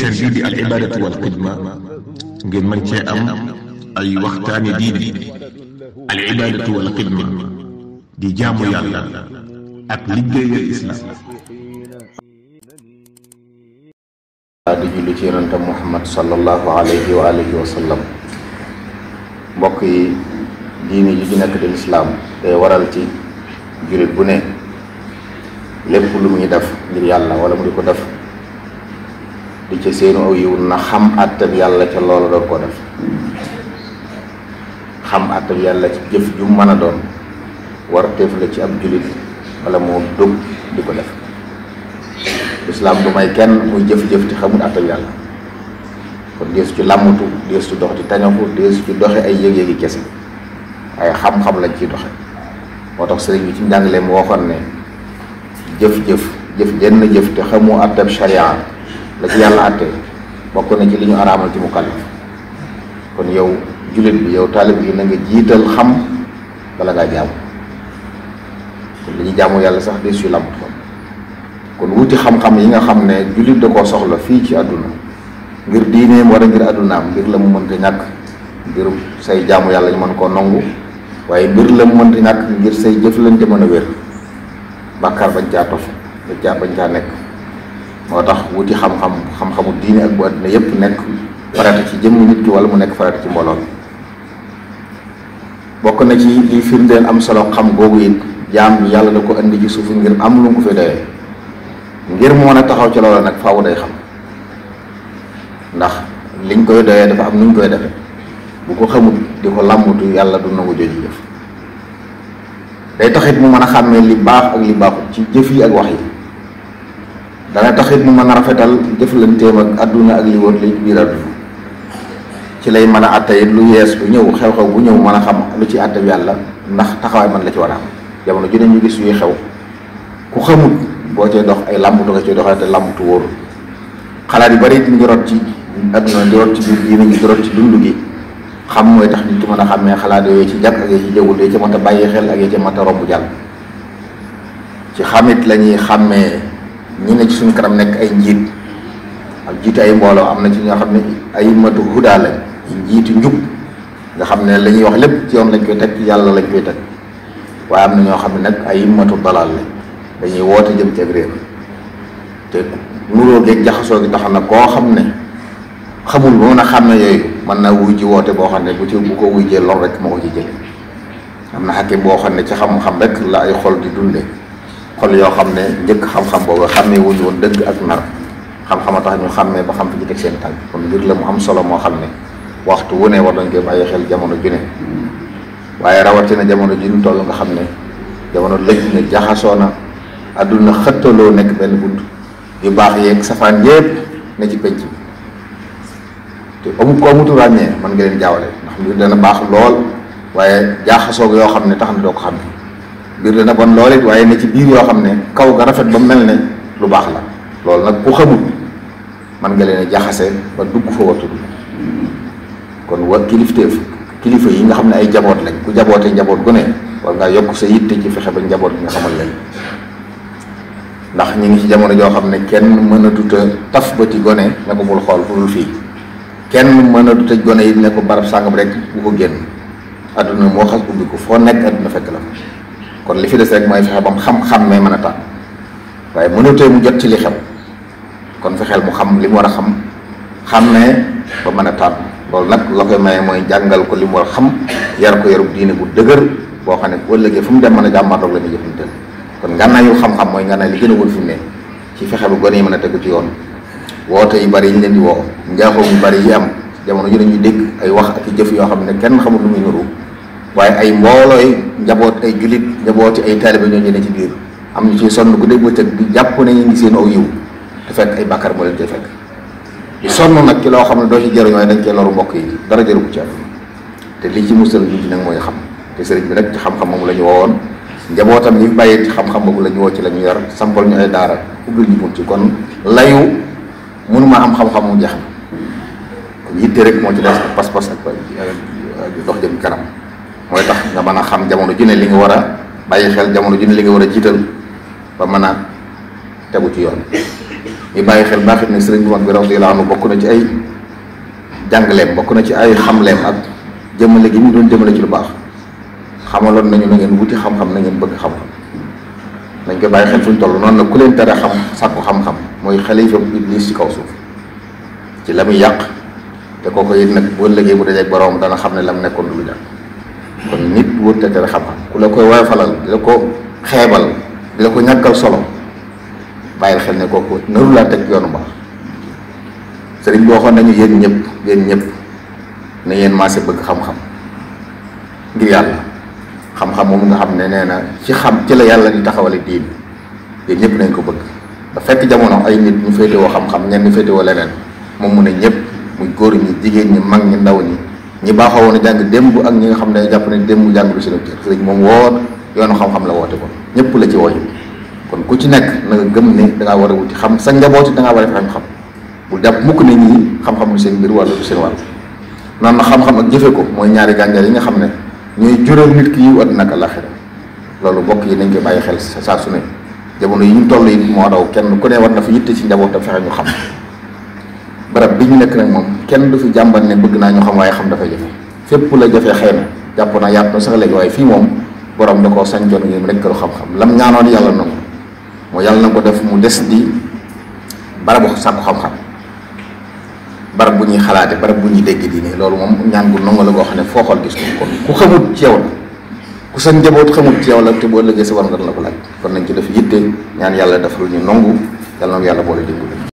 chaîne bii di al ibadatu wal xidma ngeen mën cee am ay waxtaani diine. al ibadatu wal xidma di jaamu yàlla ak liggéeyal islam. di julli ci yonente Muhammad sallallahu alayhi wa alihi wa sallam. mbokk yi, diine ji ci nekk di lislaam day waral ci jullit bu ne lépp lu muy def ngir yàlla wala mu di ko def di ci seenu aw yiw na xam àttab yàlla ca loola doon ko def. xam àttab yàlla ci jëf ju mën a doon warteef la ci ab jullit wala moo dug di ko def. lislaam du may kenn muy jëf-jëf ci xamul àttab yàlla, kon deesu ci làmmatu, deesu ci dox di tañaxu, deesu ci doxe ay yëg-yëgi kese, ay xam-xam lañ ciy doxe. moo tax sëriñ bi ci njàngale mu waxoon ne jëf jenn jëf te xamu àttab sharia la ci yàlla àtte bokk na ci li ñu araamal ci mukallaf. kon yow jullit bi, yow taalib bi, na nga jiital xam bala ngaa jaamu. kon li ñu jaamu yàlla sax deesu ci làmmatu. kon wuti xam-xam yi nga xam ne jullit da koo soxla fii ci àdduna ngir diineem wala ngir àddunaam, ngir la mu mënta ñàkk ngir say jaamu yàlla ñu mën koo nangu, waaye mbir la mu mënta ñàkk ngir say jëflante mën a wér, bàkkaar bañ caa tof bañ caa nekk. moo tax wuti xam-xamu diine ak bu àdduna yépp nekk farata ci jëmm nit ki wala mu nekk farata ci mbooloo mi. bokk na ci liy firndeel am solo xam googu it, jaam bi yàlla da ko indi ci suufu ngir am lu mu ko fi doyee. ngir mu mën a taxaw ci loola nag faaw day xam, ndax liñ koy doyee dafa am nuñ koy defe. bu ko xamut di ko làmbutu, yàlla du nangu jooju jëf. day taxit mu mën a xàmmee li baax ak li baaxut ci jëf yi ak wax yi. dana taxit mu mën a rafetal jëflanteem ak àdduna ak li wër li biir àdduna. ci lay mën a àttee lu yees bu ñëw, xew-xew bu ñëw mën a xam lu ci àtte yàlla ndax taxawaay man la ci war a am. jamono ju ne ñu gis yuy xew, ku xamut boo cay dox ay làmbutu nga ciy doxee te làmbutu wóorul. xalaat yu bari ñu ngi rot ci àdduna, di rot ci biir diine ñu di rot ci dund gi. xam mooy tax nit ki mën a xàmmee xalaat yooyu ci jàkk ak yi ci jëwul, yi ci mat a bàyyi xel ak yi ci mat a romb jàll. ci xamit la ñuy xàmmee ñi ne ci suñu kanam nekk ay njiit ak jiite ay mbooloo. am na ci ñoo xam ne ay matu hudaa lañ, njiitu njub, nga xam ne la ñuy wax lépp ci yoon lañ koy teg, yàlla lañ koy teg. waaye am na ñoo xam ne nag ay matu dalaal lañ, dañuy woote jëm ci ak réer. te nuróo geeg jaxasoo gi tax na koo xam ne xamul ba mën a xàmme yooyu mën naa wuy ji woote boo xam ne bu ko wuy jee lool rek moo ko ci jële. am na xakim boo xam ne ci xam-xam rek la ay xol di dunde, xol yoo xam ne njëkk xam-xam boobu xàmmee wuñu woon dëgg ak nar. xam-xam a tax ñu xàmmee ba xam fi ci teg seen tànk. kon mbir la mu am solo moo xam ne waxtu wu ne war dañ koy bàyyi xel jamono ju ne. waaye rawatina jamono ji ñu toll nga xam ne jamono lëj na, jaxasoo na, àdduna xëttaloo nekk benn bunt, yu baax yeeg safaan yépp ne ci penc bi. te ko amutu ràññee mën nga leen jaawale, ndax mbir dana baax lool waaye jaaxasoog yoo xam ne tax na doo ko xam ne. mbir dana bon lool it waaye ne ci biir yoo xam ne kaw ga rafet ba mel ne lu baax la. loolu nag ku xamul mën nga leen a jaxase ba dugg fa wartu dugg. kon kilifa yi nga xam ne ay jaboot lañ, ku jaboote njaboot gu ne war ngaa yokk sa yitte ci fexe ba njaboot gi nga xamal leen. ndax ñi ngi ci jamono joo xam ne kenn mën a duta taf bëti gone ne ko bul xool fu dul fii, kenn mën a duta gone yi ne ko barab sàngam rek bu ko génn. adduna moo xas ubbi ko, foo nekk adduna fekk la. kon li fi des rek mooy fexe ba mu xam-xam may mën a tànn, waaye mënatee mu jot ci li xew. kon fexeel mu xam li mu war a xam ne ba mën a tànn. loolu nag la koy maye mooy jàngal ko li mu war a xam, yar ko yarub diine bu dëgër boo xam ne bu ëllëgee fu mu dem mën a jàmmarloog la ñuy jëfandikoo. kon ngànnaayu xam-xam mooy ngànnaay li gën a wul fi mu ne ci fexe ba gone yi mën a tegu ci yoon. woote yu bari yi ñu leen di woo, njaaxum yu bari yi am jamono ju ñu dégg ay wax ak i jëf yoo xam ne kenn xamul lu muy nuru, waaye ay mboolooy njaboot, ay julit njabooti ay taalibe ñoo ne ci biir. am ñu ciy sonn ku dégg bëccëg di jàpp ne ñu ngi seen aw yiw te fekk ay bàkkaar moo leen cay fekk. di sonn nag ci loo xam ne doo ci jëriñ waaye dañ cee loru mbokk yi, dara jëru ko ci àdduna. te lii ci musal ñu ci nag mooy xam. te sëriñ bi nag ci xam-xam moom la ñu woowoon, njabootam ñi bàyyi ci xam-xam boobu la ñu woo, ci la ñu yar, sampal ñu ay daara, ubbil ñu bunt ci. kon layu mënuma am xam-xam mu jeex na. kon yitte rek moo ci des ak pas-pas ak dox jëm kanam mooy tax nga mën a xam jamono ju ne li nga war a bàyyi xel, jamono ju ne li nga war a jiital ba mën a tegu ci yoon. ñu bàyyi xel baaxit ne sëriñ bu mag bi radiyallahu anhu bokk na ci ay jàngaleem, bokk na ci ay xamleem ak jëmale gi ñu doon jëmale ci lu baax. xamaloon nañu na ngeen wuti xam-xam, na ngeen bëgg xam-xam. nañ ko bàyyi xel fu ñu toll noonu nag ku leen tere sàkku xam-xam mooy xalifa iblis ci kaw suuf ci la muy yàq, te kooku it nag boo liggéey bu dajeeg borom dana xam ne lam nekkoon du lu jàpp. kon nit wut te tere xam-xam, ku la koy woyofalal di la ko xeebal di la ko ñàkkal solo bàyyil xel ne kooku naru laa teg yoonu baax. sëriñ bi waxoon nañu yéen ñëpp ne yéen maase bëgg xam-xam ngir yàlla. xam-xam moom nga xam ne nee na ci la yàlla di taxawale diin yéen ñëpp nañ ko bëgg. ba fekk jamono ay nit ñu féetewoo xam-xam, ñenn ñu féetewoo leneen, moom mu ne ñëpp muy góor ñi, jigéen ñi, mag ñi, ndaw ñi baaxoo woon a jàng démb ak ñi nga xam ne jàpp ne démb jàng lu seen cër. sëriñ moom yoonu xam-xam la woote kon ñëpp la ci wooyu. kon ku ci nekk na nga gëm ne dangaa war a wuti xam, sa njaboot it dangaa war a fexe xam bul jàpp mukk ne ñii xam-xam lu seen mbir wala lu seen wàll. noonu na xam-xam ak jëfe ko mooy ñaari gànjar yi nga xam ne ñooy jural nit ki yiw àddina ak àllaaxira. loolu bokk yi nañ koy bàyyi xel saa su ne. jamono yi ñu toll yi moo daw kenn ku ne war na fi yitte ci njabootam fexe ñu xam. barab bi ñu nekk nag moom kenn du fi jàmbat ne bëgg naa ñu xam waaye xam dafay jafe. fépp la jafee xëy na jàpp naa yaatu na sax léegi waaye fii moom borom da koo sañcoon ngir rek këru xam-xam lam ñaanoon yàlla nangu moo yàlla na ko def mu des di barabu sàkku xam-xam, barab bu ñuy xalaate, barab bu ñuy dégg diine. loolu moom ñaan gu nangu la goo xam ne foo xool gis ko. kon ku xamut ci yow la, ku sa njaboot xamut ci yow la, te boo ëllëgee sa war nga la ko laaj. kon nañ ci def yitte ñaan yàlla defal ñu nangu, yàlla na yàlla boole dimbali.